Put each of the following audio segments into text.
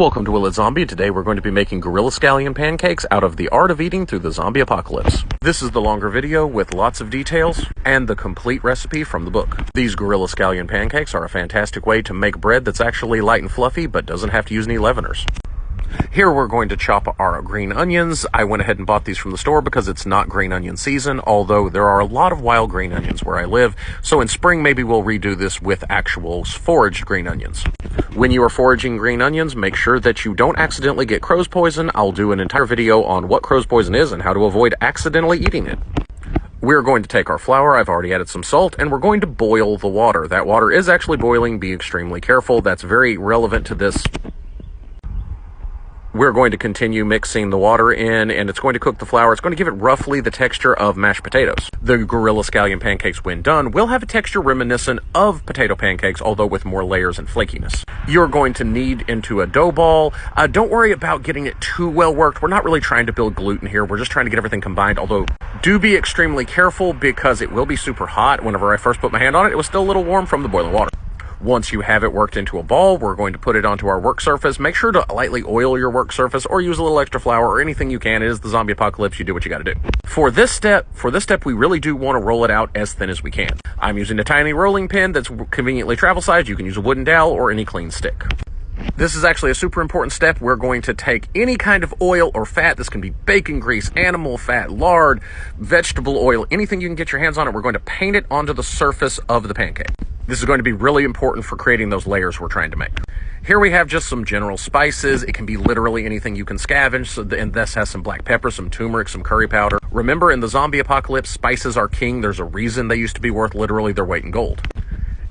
Welcome to Will It Zombie. Today we're going to be making Guerrilla Scallion Pancakes out of The Art of Eating Through the Zombie Apocalypse. This is the longer video with lots of details and the complete recipe from the book. These Guerrilla Scallion Pancakes are a fantastic way to make bread that's actually light and fluffy but doesn't have to use any leaveners. Here we're going to chop our green onions. I went ahead and bought these from the store because it's not green onion season, although there are a lot of wild green onions where I live, so in spring maybe we'll redo this with actual foraged green onions. When you are foraging green onions, make sure that you don't accidentally get crow's poison. I'll do an entire video on what crow's poison is and how to avoid accidentally eating it. We're going to take our flour, I've already added some salt, and we're going to boil the water. That water is actually boiling, be extremely careful. That's very relevant to this. We're going to continue mixing the water in, and it's going to cook the flour. It's going to give it roughly the texture of mashed potatoes. The Guerrilla Scallion Pancakes, when done, will have a texture reminiscent of potato pancakes, although with more layers and flakiness. You're going to knead into a dough ball. Don't worry about getting it too well worked. We're not really trying to build gluten here. We're just trying to get everything combined, although do be extremely careful because it will be super hot. Whenever I first put my hand on it, it was still a little warm from the boiling water. Once you have it worked into a ball, we're going to put it onto our work surface. Make sure to lightly oil your work surface or use a little extra flour or anything you can. It is the zombie apocalypse. You do what you got to do. For this step, we really do want to roll it out as thin as we can. I'm using a tiny rolling pin that's conveniently travel sized. You can use a wooden dowel or any clean stick. This is actually a super important step. We're going to take any kind of oil or fat. This can be bacon grease, animal fat, lard, vegetable oil, anything you can get your hands on it. We're going to paint it onto the surface of the pancake. This is going to be really important for creating those layers we're trying to make. Here we have just some general spices. It can be literally anything you can scavenge, and this has some black pepper, some turmeric, some curry powder. Remember, in the zombie apocalypse, spices are king. There's a reason they used to be worth literally their weight in gold.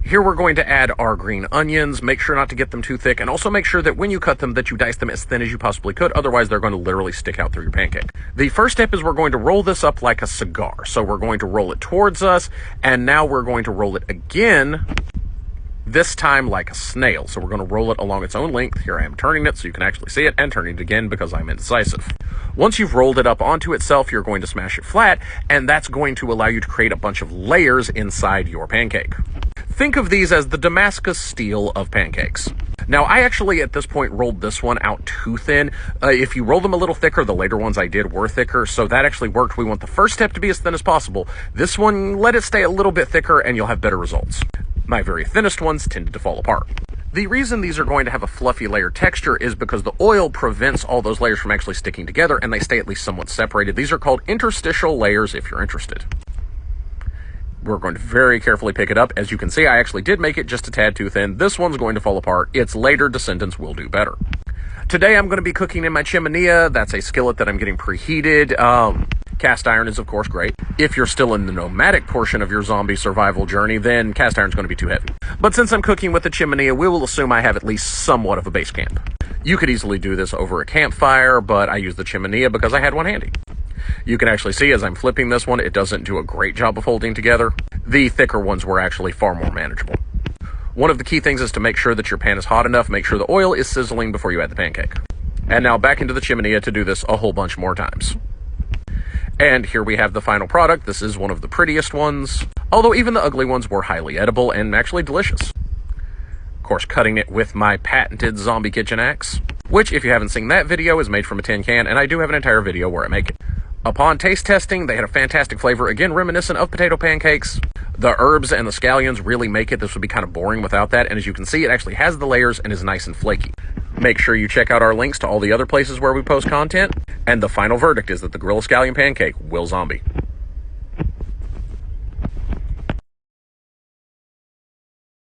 Here we're going to add our green onions. Make sure not to get them too thick, and also make sure that when you cut them that you dice them as thin as you possibly could, otherwise they're going to literally stick out through your pancake. The first step is we're going to roll this up like a cigar. So we're going to roll it towards us, and now we're going to roll it again, this time like a snail. So we're going to roll it along its own length. Here I am turning it so you can actually see it, and turning it again because I'm indecisive. Once you've rolled it up onto itself, you're going to smash it flat, and that's going to allow you to create a bunch of layers inside your pancake. Think of these as the Damascus steel of pancakes. Now, I actually, at this point, rolled this one out too thin. If you roll them a little thicker, the later ones I did were thicker, so that actually worked. We want the first step to be as thin as possible. This one, let it stay a little bit thicker, and you'll have better results. My very thinnest ones tended to fall apart. The reason these are going to have a fluffy layer texture is because the oil prevents all those layers from actually sticking together, and they stay at least somewhat separated. These are called interstitial layers if you're interested. We're going to very carefully pick it up. As you can see, I actually did make it just a tad too thin. This one's going to fall apart. Its later descendants will do better. Today I'm going to be cooking in my chimenea. That's a skillet that I'm getting preheated. Cast iron is, of course, great. If you're still in the nomadic portion of your zombie survival journey, then cast iron's going to be too heavy. But since I'm cooking with the chimenea, we will assume I have at least somewhat of a base camp. You could easily do this over a campfire, but I use the chimenea because I had one handy. You can actually see as I'm flipping this one, it doesn't do a great job of holding together. The thicker ones were actually far more manageable. One of the key things is to make sure that your pan is hot enough. Make sure the oil is sizzling before you add the pancake. And now back into the chimenea to do this a whole bunch more times. And here we have the final product. This is one of the prettiest ones, although even the ugly ones were highly edible and actually delicious. Of course, cutting it with my patented zombie kitchen axe, which, if you haven't seen that video, is made from a tin can, and I do have an entire video where I make it. Upon taste testing, they had a fantastic flavor, again reminiscent of potato pancakes. The herbs and the scallions really make it. This would be kind of boring without that, and as you can see, it actually has the layers and is nice and flaky. Make sure you check out our links to all the other places where we post content, and the final verdict is that the Guerrilla Scallion Pancake will zombie.